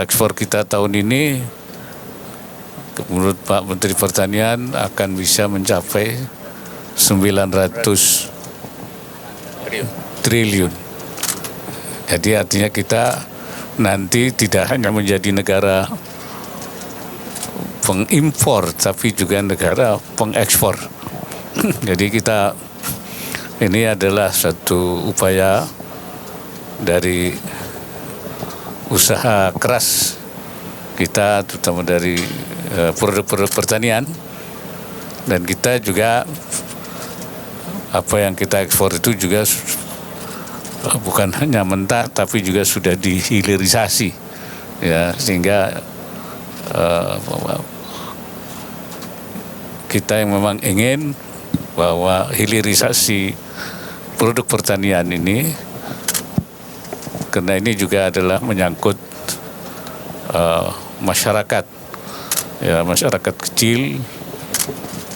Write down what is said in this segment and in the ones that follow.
ekspor kita tahun ini menurut Pak Menteri Pertanian akan bisa mencapai 900 triliun. Jadi artinya kita nanti tidak hanya menjadi negara pengimpor, tapi juga negara pengekspor. Jadi kita ini adalah satu upaya dari usaha keras kita, terutama dari produk-produk pertanian, dan kita juga apa yang kita ekspor itu juga bukan hanya mentah, tapi juga sudah dihilirisasi, ya, sehingga kita yang memang ingin bahwa hilirisasi produk pertanian ini, karena ini juga adalah menyangkut masyarakat, ya, masyarakat kecil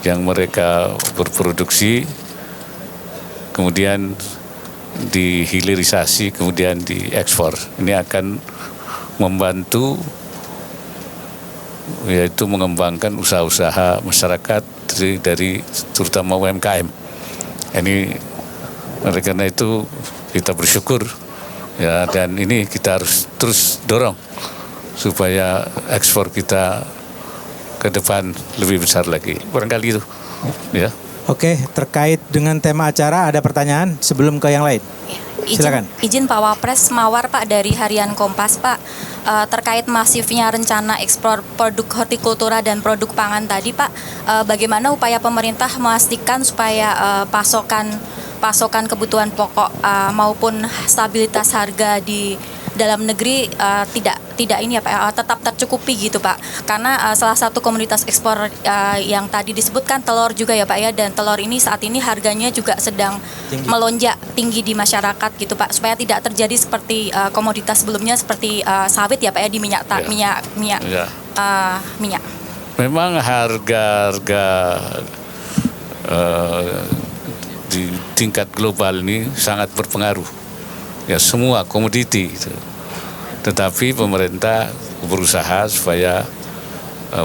yang mereka berproduksi, kemudian dihilirisasi, kemudian diekspor. Ini akan membantu, yaitu mengembangkan usaha-usaha masyarakat dari terutama UMKM. Ini oleh karena itu kita bersyukur, ya, dan ini kita harus terus dorong supaya ekspor kita ke depan lebih besar lagi. Barangkali itu, ya. Oke, terkait dengan tema acara ada pertanyaan sebelum ke yang lain? Silakan. Izin Pak Wapres, Mawar Pak dari Harian Kompas Pak, terkait masifnya rencana ekspor produk hortikultura dan produk pangan tadi Pak, bagaimana upaya pemerintah memastikan supaya pasokan kebutuhan pokok maupun stabilitas harga di dalam negeri tidak ini ya Pak, tetap tercukupi gitu Pak, karena salah satu komoditas ekspor yang tadi disebutkan telur juga ya Pak ya, dan telur ini saat ini harganya juga sedang melonjak tinggi di masyarakat gitu Pak, supaya tidak terjadi seperti komoditas sebelumnya seperti sawit ya Pak ya, di minyak. Memang harga di tingkat global ini sangat berpengaruh, ya, semua komoditi gitu. Tetapi pemerintah berusaha supaya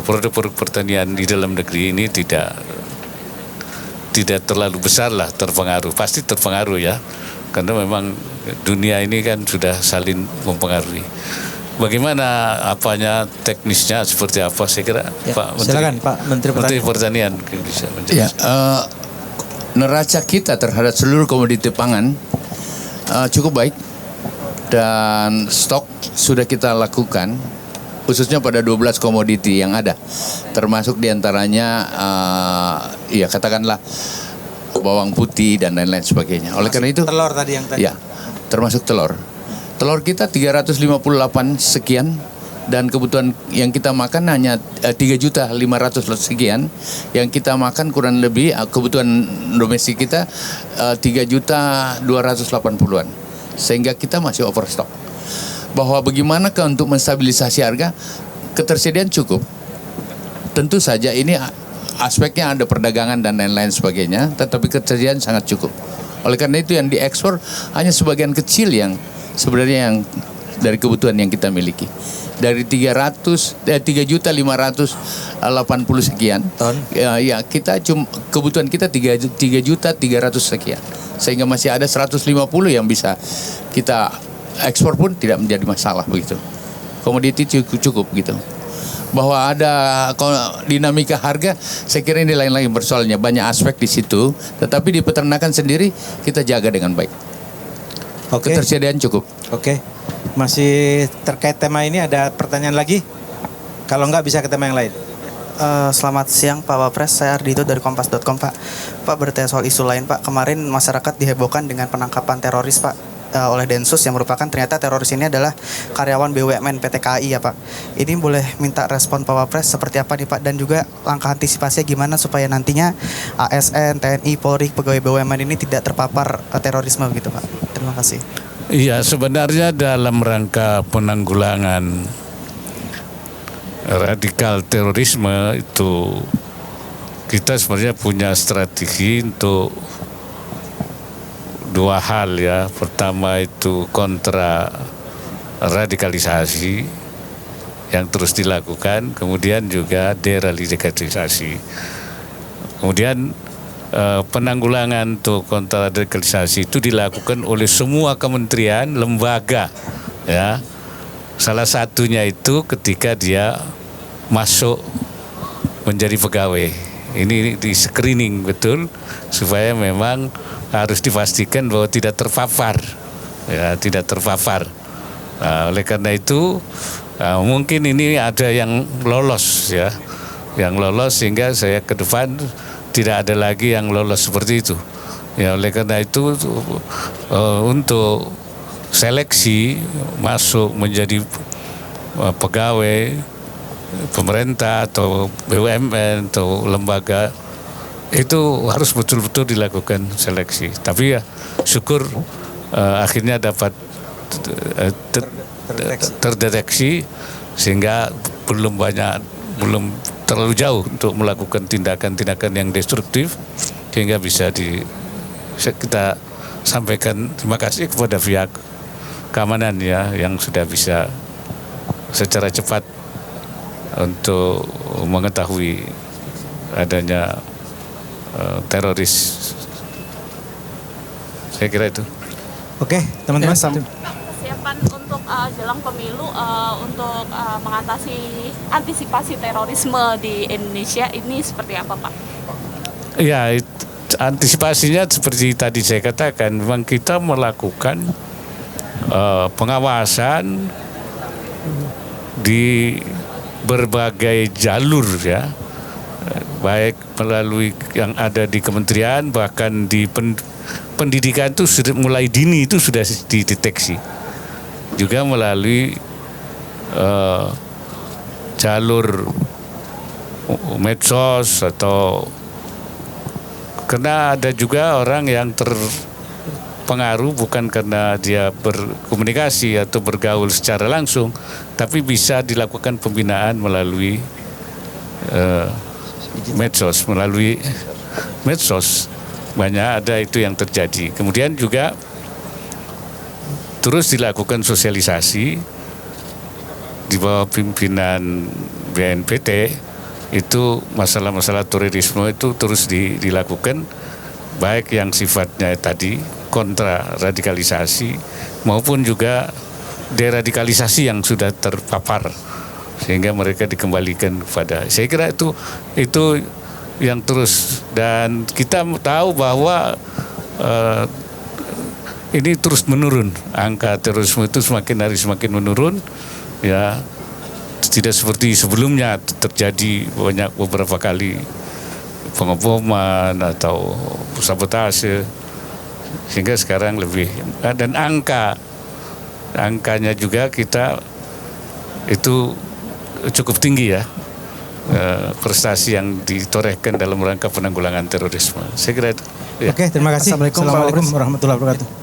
produk-produk pertanian di dalam negeri ini tidak terlalu besar lah terpengaruh. Pasti terpengaruh, ya, karena memang dunia ini kan sudah saling mempengaruhi. Bagaimana apanya, teknisnya seperti apa, saya kira ya, Pak Menteri, silakan Pak Menteri Pertanian bisa menjelaskan. Ya, neraca kita terhadap seluruh komoditi pangan cukup baik, dan stok sudah kita lakukan khususnya pada 12 komoditi yang ada, termasuk diantaranya ya katakanlah bawang putih dan lain-lain sebagainya. Oleh karena itu telur tadi yang tadi. Ya, termasuk telur kita 358 sekian, dan kebutuhan yang kita makan hanya 3.500.000 sekian. Yang kita makan kurang lebih kebutuhan domestik kita 3.280.000-an, sehingga kita masih overstock. Bahwa bagaimanakah untuk menstabilisasi harga, ketersediaan cukup. Tentu saja ini aspeknya ada perdagangan dan lain-lain sebagainya, tetapi ketersediaan sangat cukup. Oleh karena itu yang diekspor hanya sebagian kecil yang sebenarnya yang dari kebutuhan yang kita miliki. Dari 3.580.000 sekian ton, ya kita kebutuhan kita 3.300.000 sekian, sehingga masih ada 150 yang bisa kita ekspor pun tidak menjadi masalah begitu. Komoditi cukup gitu. Bahwa ada dinamika harga, saya kira ini lain-lain persoalannya, banyak aspek di situ, tetapi di peternakan sendiri kita jaga dengan baik. Oke. Ketersediaan cukup. Oke. Masih terkait tema ini ada pertanyaan lagi? Kalau enggak bisa ke tema yang lain. Selamat siang Pak Wapres, saya Ardito dari Kompas.com Pak. Pak, bertanya soal isu lain Pak. Kemarin masyarakat dihebohkan dengan penangkapan teroris Pak oleh Densus, yang merupakan ternyata teroris ini adalah karyawan BUMN PT KAI ya Pak. Ini boleh minta respon Pak Wapres seperti apa nih Pak, dan juga langkah antisipasinya gimana supaya nantinya ASN, TNI, Polri, pegawai BUMN ini tidak terpapar terorisme gitu Pak. Terima kasih. Iya, sebenarnya dalam rangka penanggulangan radikal terorisme itu kita sebenarnya punya strategi untuk dua hal, ya. Pertama itu kontra radikalisasi yang terus dilakukan, kemudian juga deradikalisasi. Kemudian penanggulangan untuk kontraradikalisasi itu dilakukan oleh semua kementerian, lembaga, ya. Salah satunya itu ketika dia masuk menjadi pegawai. Ini di screening betul supaya memang harus dipastikan bahwa tidak terpapar, ya, tidak terpapar. Nah, oleh karena itu mungkin ini ada yang lolos, ya, yang lolos sehingga saya ke depan tidak ada lagi yang lolos seperti itu. Ya, oleh karena itu untuk seleksi masuk menjadi pegawai pemerintah atau BUMN atau lembaga itu harus betul-betul dilakukan seleksi. Tapi ya syukur akhirnya dapat terdeteksi sehingga belum terlalu jauh untuk melakukan tindakan-tindakan yang destruktif, sehingga bisa kita sampaikan terima kasih kepada pihak keamanan, ya, yang sudah bisa secara cepat untuk mengetahui adanya teroris. Saya kira itu. Oke, teman-teman. Kesiapan untuk jelang pemilu untuk mengatasi antisipasi terorisme di Indonesia ini seperti apa, Pak? Ya, antisipasinya seperti tadi saya katakan, memang kita melakukan pengawasan di berbagai jalur, ya, baik melalui yang ada di kementerian, bahkan di pendidikan itu sudah mulai dini itu sudah dideteksi, juga melalui jalur medsos, atau karena ada juga orang yang terpengaruh bukan karena dia berkomunikasi atau bergaul secara langsung, tapi bisa dilakukan pembinaan melalui medsos, banyak ada itu yang terjadi. Kemudian juga terus dilakukan sosialisasi di bawah pimpinan BNPT, itu masalah-masalah terorisme itu terus dilakukan, baik yang sifatnya tadi kontra radikalisasi maupun juga deradikalisasi yang sudah terpapar sehingga mereka dikembalikan kepada. Saya kira itu yang terus, dan kita tahu bahwa ini terus menurun, angka terorisme itu semakin hari semakin menurun, ya, tidak seperti sebelumnya terjadi banyak beberapa kali pengeboman atau sabotase, sehingga sekarang lebih, dan angkanya juga kita itu cukup tinggi, ya, prestasi yang ditorehkan dalam rangka penanggulangan terorisme. Saya kira itu. Ya. Oke, terima kasih. Assalamualaikum warahmatullahi wabarakatuh.